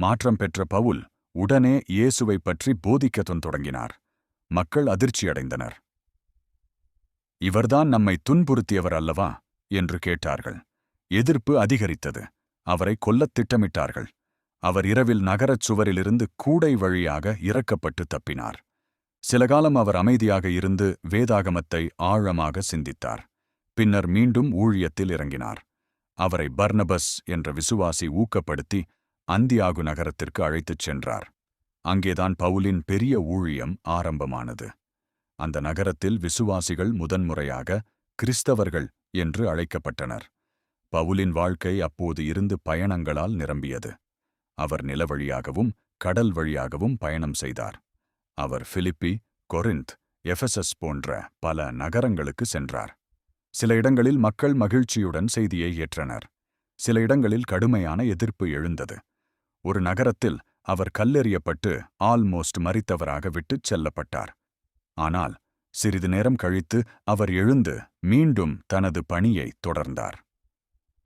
மாற்றம் பெற்ற பவுல் உடனே இயேசுவைப் பற்றி போதிக்கத் தொடங்கினார். மக்கள் அதிர்ச்சியடைந்தனர். இவர்தான் நம்மை துன்புறுத்தியவர் அல்லவா என்று கேட்டார்கள். எதிர்ப்பு அதிகரித்தது. அவரை கொல்லத் திட்டமிட்டார்கள். அவர் இரவில் நகரச் சுவரிலிருந்து கூடை வழியாக இறக்கப்பட்டு தப்பினார். சில காலம் அவர் அமைதியாக இருந்து வேதாகமத்தை ஆழமாக சிந்தித்தார். பின்னர் மீண்டும் ஊழியத்தில் இறங்கினார். அவரை பர்னபஸ் என்ற விசுவாசி ஊக்கப்படுத்தி அந்தியாகு நகரத்திற்கு அழைத்துச் சென்றார். அங்கேதான் பவுலின் பெரிய ஊழியம் ஆரம்பமானது. அந்த நகரத்தில் விசுவாசிகள் முதன்முறையாக கிறிஸ்தவர்கள் என்று அழைக்கப்பட்டனர். பவுலின் வாழ்க்கை அப்போது இருந்து பயணங்களால் நிரம்பியது. அவர் நில வழியாகவும் கடல் வழியாகவும் பயணம் செய்தார். அவர் பிலிப்பி, கொரிந்த், எஃபெசஸ் போன்ற பல நகரங்களுக்கு சென்றார். சில இடங்களில் மக்கள் மகிழ்ச்சியுடன் செய்தியை ஏற்றனர். சில இடங்களில் கடுமையான எதிர்ப்பு எழுந்தது. ஒரு நகரத்தில் அவர் கல்லெறியப்பட்டு ஆல்மோஸ்ட் மரித்தவராக விட்டுச் செல்லப்பட்டார். ஆனால் சிறிது நேரம் கழித்து அவர் எழுந்து மீண்டும் தனது பணியை தொடர்ந்தார்.